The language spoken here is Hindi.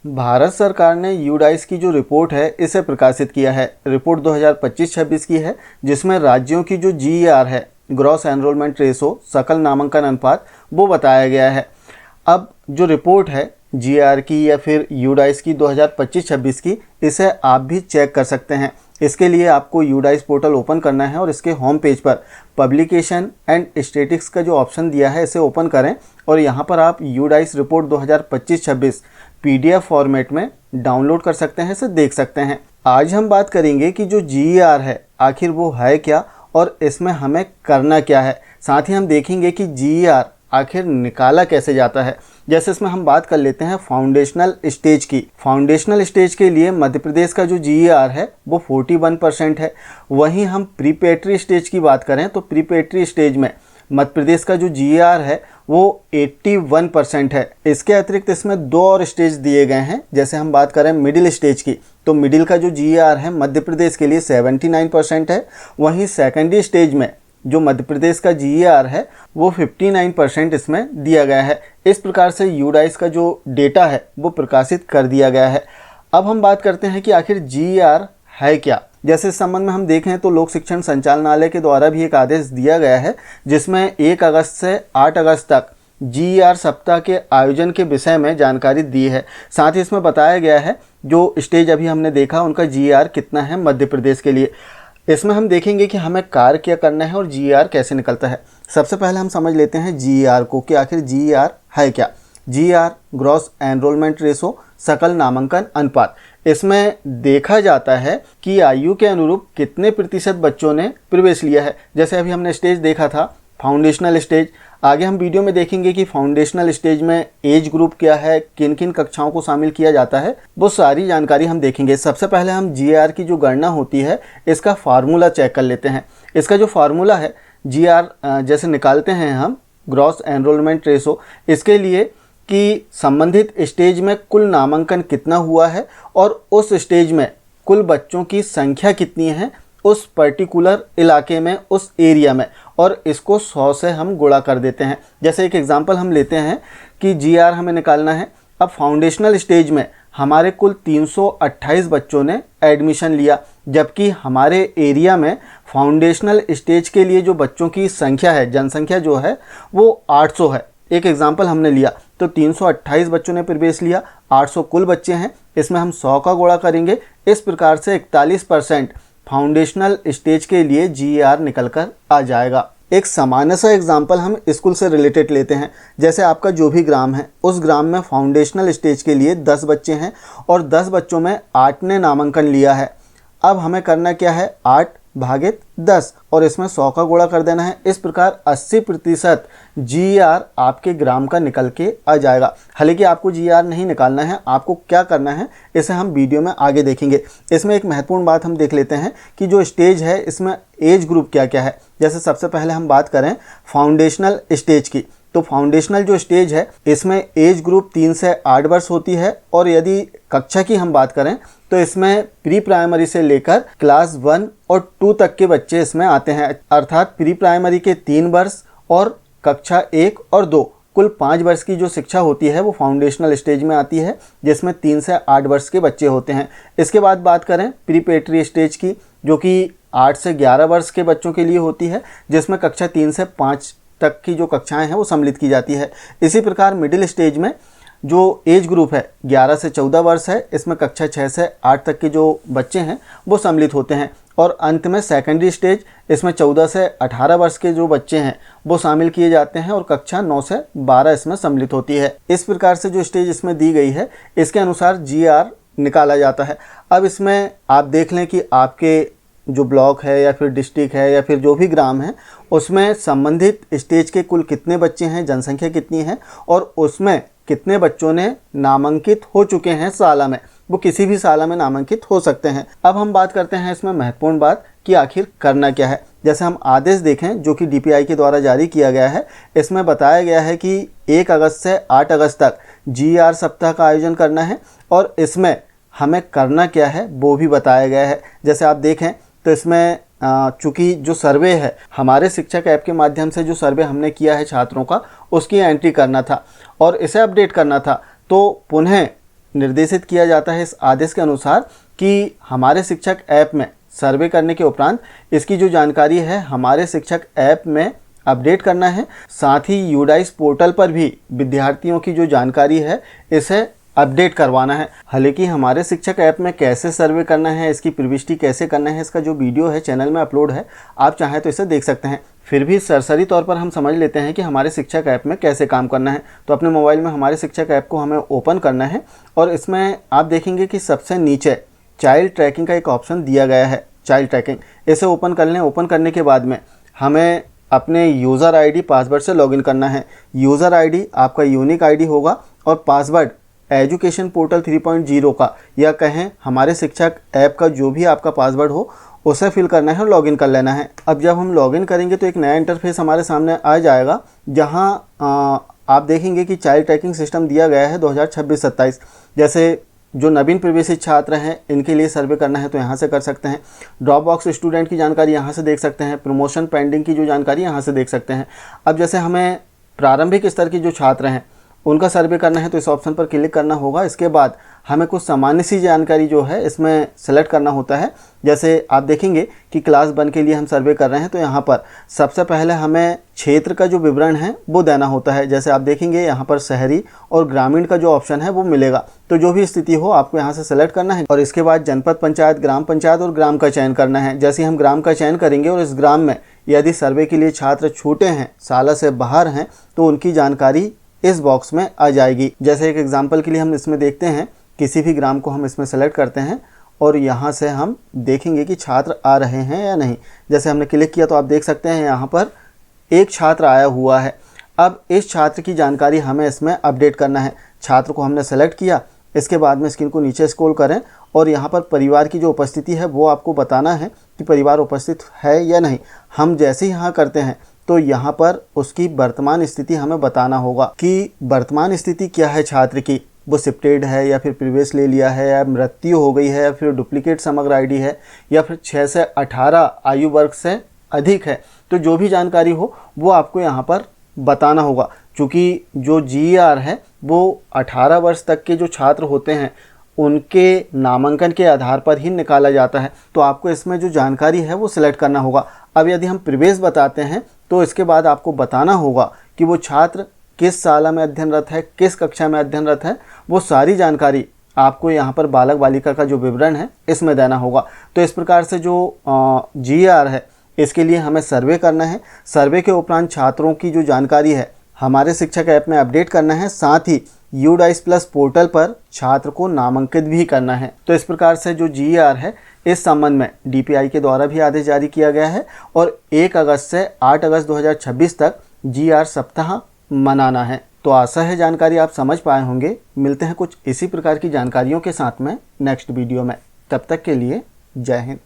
भारत सरकार ने यूडाइस की जो रिपोर्ट है इसे प्रकाशित किया है। रिपोर्ट 2025-26 की है, जिसमें राज्यों की जो जीईआर है, ग्रॉस एनरोलमेंट रेशो, सकल नामांकन अनुपात, वो बताया गया है। अब जो रिपोर्ट है जीईआर की या फिर यूडाइस की 2025-26 की, इसे आप भी चेक कर सकते हैं। इसके लिए आपको यूडाइस पोर्टल ओपन करना है और इसके होम पेज पर पब्लिकेशन एंड स्टैटिस्टिक्स का जो ऑप्शन दिया है इसे ओपन करें और यहाँ पर आप यूडाइस रिपोर्ट 2025-26 पीडीएफ फॉर्मेट में डाउनलोड कर सकते हैं, इसे देख सकते हैं। आज हम बात करेंगे कि जो जीईआर है आखिर वो है क्या और इसमें हमें करना क्या है। साथ ही हम देखेंगे कि जीईआर आखिर निकाला कैसे जाता है। जैसे इसमें हम बात कर लेते हैं फाउंडेशनल स्टेज की। फाउंडेशनल स्टेज के लिए मध्य प्रदेश का जो जीईआर है वो 41% है। वहीं हम प्रीपेट्री स्टेज की बात करें तो प्रीपेट्री स्टेज में मध्य प्रदेश का जो जीईआर है वो 81% है। इसके अतिरिक्त इसमें दो और स्टेज दिए गए हैं। जैसे हम बात करें मिडिल स्टेज की, तो मिडिल का जो जीईआर है मध्य प्रदेश के लिए 79% है। वहीं सेकेंडरी स्टेज में जो मध्य प्रदेश का जीईआर है वो 59% इसमें दिया गया है। इस प्रकार से यूडाइस का जो डेटा है वो प्रकाशित कर दिया गया है। अब हम बात करते हैं कि आखिर जीईआर है क्या। जैसे इस संबंध में हम देखें तो लोक शिक्षण संचालनालय के द्वारा भी एक आदेश दिया गया है, जिसमें 1 अगस्त से 8 अगस्त तक जीईआर सप्ताह के आयोजन के विषय में जानकारी दी है। साथ ही इसमें बताया गया है जो स्टेज अभी हमने देखा उनका जीईआर कितना है मध्य प्रदेश के लिए। इसमें हम देखेंगे कि हमें कार्य क्या करना है और जीईआर कैसे निकलता है। सबसे पहले हम समझ लेते हैं जीईआर को कि आखिर जीईआर है क्या। जीईआर ग्रॉस एनरोलमेंट रेशो, सकल नामांकन अनुपात। इसमें देखा जाता है कि आयु के अनुरूप कितने प्रतिशत बच्चों ने प्रवेश लिया है। जैसे अभी हमने स्टेज देखा था फाउंडेशनल स्टेज। आगे हम वीडियो में देखेंगे कि फाउंडेशनल स्टेज में एज ग्रुप क्या है, किन किन कक्षाओं को शामिल किया जाता है, वो सारी जानकारी हम देखेंगे। सबसे पहले हम जीईआर की जो गणना होती है इसका फार्मूला चेक कर लेते हैं। इसका जो फार्मूला है जीईआर जैसे निकालते हैं हम ग्रॉस एनरोलमेंट रेशो, इसके लिए कि संबंधित स्टेज में कुल नामांकन कितना हुआ है और उस स्टेज में कुल बच्चों की संख्या कितनी है उस पर्टिकुलर इलाके में, उस एरिया में, और इसको 100 से हम गुणा कर देते हैं। जैसे एक एग्जांपल हम लेते हैं कि जीईआर हमें निकालना है। अब फाउंडेशनल स्टेज में हमारे कुल 328 बच्चों ने एडमिशन लिया, जबकि हमारे एरिया में फाउंडेशनल स्टेज के लिए जो बच्चों की संख्या है, जनसंख्या जो है वो 800 है। एक एग्जाम्पल हमने लिया तो 328 बच्चों ने प्रवेश लिया, 800 कुल बच्चे हैं, इसमें हम 100 का गुणा करेंगे। इस प्रकार से 41% फाउंडेशनल स्टेज के लिए जीईआर निकल कर आ जाएगा। एक सामान्य सा एग्जाम्पल हम स्कूल से रिलेटेड लेते हैं। जैसे आपका जो भी ग्राम है उस ग्राम में फाउंडेशनल स्टेज के लिए 10 बच्चे हैं और 10 बच्चों में 8 ने नामांकन लिया है। अब हमें करना क्या है, 8 भागित 10 और इसमें 100 का गुणा कर देना है। इस प्रकार 80% जीईआर आपके ग्राम का निकल के आ जाएगा। हालांकि आपको जीईआर नहीं निकालना है, आपको क्या करना है इसे हम वीडियो में आगे देखेंगे। इसमें एक महत्वपूर्ण बात हम देख लेते हैं कि जो स्टेज है इसमें एज ग्रुप क्या क्या है। जैसे सबसे पहले हम बात करें फाउंडेशनल स्टेज की, तो फाउंडेशनल जो स्टेज है इसमें एज ग्रुप 3 से 8 वर्ष होती है। और यदि कक्षा की हम बात करें तो इसमें प्री प्राइमरी से लेकर क्लास 1 और 2 तक के बच्चे इसमें आते हैं। अर्थात प्री प्राइमरी के 3 वर्ष और कक्षा 1 और 2 कुल 5 वर्ष की जो शिक्षा होती है वो फाउंडेशनल स्टेज में आती है, जिसमें 3 से 8 वर्ष के बच्चे होते हैं। इसके बाद बात करें प्रीपेट्री स्टेज की, जो कि 8 से 11 वर्ष के बच्चों के लिए होती है, जिसमें कक्षा 3 से 5 तक की जो कक्षाएं हैं वो सम्मिलित की जाती है। इसी प्रकार मिडिल स्टेज में जो एज ग्रुप है 11 से 14 वर्ष है, इसमें कक्षा 6 से 8 तक के जो बच्चे हैं वो सम्मिलित होते हैं। और अंत में सेकेंडरी स्टेज, इसमें 14 से 18 वर्ष के जो बच्चे हैं वो शामिल किए जाते हैं और कक्षा 9 से 12 इसमें सम्मिलित होती है। इस प्रकार से जो स्टेज इसमें दी गई है इसके अनुसार जीईआर निकाला जाता है। अब इसमें आप देख लें कि आपके जो ब्लॉक है या फिर डिस्ट्रिक्ट है या फिर जो भी ग्राम है उसमें संबंधित स्टेज के कुल कितने बच्चे हैं, जनसंख्या कितनी है और उसमें कितने बच्चों ने नामांकित हो चुके हैं साला में। वो किसी भी साला में नामांकित हो सकते हैं। अब हम बात करते हैं इसमें महत्वपूर्ण बात कि आखिर करना क्या है। जैसे हम आदेश देखें जो कि डीपीआई के द्वारा जारी किया गया है, इसमें बताया गया है कि 1 अगस्त से 8 अगस्त तक जीईआर सप्ताह का आयोजन करना है और इसमें हमें करना क्या है वो भी बताया गया है। जैसे आप देखें तो इसमें चूँकि जो सर्वे है हमारे शिक्षक ऐप के माध्यम से जो सर्वे हमने किया है छात्रों का, उसकी एंट्री करना था और इसे अपडेट करना था। तो पुनः निर्देशित किया जाता है इस आदेश के अनुसार कि हमारे शिक्षक ऐप में सर्वे करने के उपरांत इसकी जो जानकारी है हमारे शिक्षक ऐप में अपडेट करना है। साथ ही यूडाइस पोर्टल पर भी विद्यार्थियों की जो जानकारी है इसे अपडेट करवाना है। हालांकि हमारे शिक्षक ऐप में कैसे सर्वे करना है, इसकी प्रविष्टि कैसे करना है, इसका जो वीडियो है चैनल में अपलोड है, आप चाहें तो इसे देख सकते हैं। फिर भी सरसरी तौर पर हम समझ लेते हैं कि हमारे शिक्षक ऐप में कैसे काम करना है। तो अपने मोबाइल में हमारे शिक्षक ऐप को हमें ओपन करना है और इसमें आप देखेंगे कि सबसे नीचे चाइल्ड ट्रैकिंग का एक ऑप्शन दिया गया है, चाइल्ड ट्रैकिंग। इसे ओपन कर लें। ओपन करने के बाद में हमें अपने यूज़र आईडी पासवर्ड से लॉगिन करना है। यूज़र आईडी आपका यूनिक आईडी होगा और पासवर्ड एजुकेशन पोर्टल 3.0 का या कहें हमारे शिक्षक ऐप का जो भी आपका पासवर्ड हो उसे फिल करना है और लॉगिन कर लेना है। अब जब हम लॉगिन करेंगे तो एक नया इंटरफेस हमारे सामने आ जाएगा, जहां आप देखेंगे कि चाइल्ड ट्रैकिंग सिस्टम दिया गया है 2026-27। जैसे जो नवीन प्रवेशित छात्र हैं इनके लिए सर्वे करना है तो यहाँ से कर सकते हैं। ड्रॉप बॉक्स स्टूडेंट की जानकारी यहाँ से देख सकते हैं। प्रमोशन पेंडिंग की जो जानकारी यहाँ से देख सकते हैं। अब जैसे हमें प्रारंभिक स्तर की जो छात्र हैं उनका सर्वे करना है तो इस ऑप्शन पर क्लिक करना होगा। इसके बाद हमें कुछ सामान्य सी जानकारी जो है इसमें सेलेक्ट करना होता है। जैसे आप देखेंगे कि क्लास 1 के लिए हम सर्वे कर रहे हैं तो यहाँ पर सबसे पहले हमें क्षेत्र का जो विवरण है वो देना होता है। जैसे आप देखेंगे यहाँ पर शहरी और ग्रामीण का जो ऑप्शन है वो मिलेगा। तो जो भी स्थिति हो आपको यहाँ से सेलेक्ट करना है और इसके बाद जनपद पंचायत, ग्राम पंचायत और ग्राम का चयन करना है। जैसे हम ग्राम का चयन करेंगे और इस ग्राम में यदि सर्वे के लिए छात्र छूटे हैं, साला से बाहर हैं, तो उनकी जानकारी इस बॉक्स में आ जाएगी। जैसे एक एग्जांपल के लिए हम इसमें देखते हैं, किसी भी ग्राम को हम इसमें सेलेक्ट करते हैं और यहाँ से हम देखेंगे कि छात्र आ रहे हैं या नहीं। जैसे हमने क्लिक किया तो आप देख सकते हैं यहाँ पर एक छात्र आया हुआ है। अब इस छात्र की जानकारी हमें इसमें अपडेट करना है। छात्र को हमने सेलेक्ट किया, इसके बाद में स्क्रीन को नीचे स्क्रॉल करें और यहाँ पर परिवार की जो उपस्थिति है वो आपको बताना है कि परिवार उपस्थित है या नहीं। हम जैसे ही यहाँ करते हैं तो यहाँ पर उसकी वर्तमान स्थिति हमें बताना होगा कि वर्तमान स्थिति क्या है छात्र की, वो शिफ्टेड है या फिर प्रवेश ले लिया है या मृत्यु हो गई है या फिर डुप्लीकेट समग्र आईडी है या फिर 6 से 18 आयु वर्ग से अधिक है। तो जो भी जानकारी हो वो आपको यहाँ पर बताना होगा। क्योंकि जो GR है वो 18 वर्ष तक के जो छात्र होते हैं उनके नामांकन के आधार पर ही निकाला जाता है। तो आपको इसमें जो जानकारी है वो सिलेक्ट करना होगा। अब यदि हम प्रवेश बताते हैं तो इसके बाद आपको बताना होगा कि वो छात्र किस साल में अध्ययनरत है, किस कक्षा में अध्ययनरत है। वो सारी जानकारी आपको यहाँ पर बालक बालिका का जो विवरण है इसमें देना होगा। तो इस प्रकार से जो GR है इसके लिए हमें सर्वे करना है। सर्वे के उपरांत छात्रों की जो जानकारी है हमारे शिक्षक ऐप में अपडेट करना है। साथ ही यूडाइस प्लस पोर्टल पर छात्र को नामांकित भी करना है। तो इस प्रकार से जो GR है इस संबंध में DPI के द्वारा भी आदेश जारी किया गया है और 1 अगस्त से 8 अगस्त 2026 तक GR सप्ताह मनाना है। तो आशा है जानकारी आप समझ पाए होंगे। मिलते हैं कुछ इसी प्रकार की जानकारियों के साथ में नेक्स्ट वीडियो में। तब तक के लिए जय हिंद।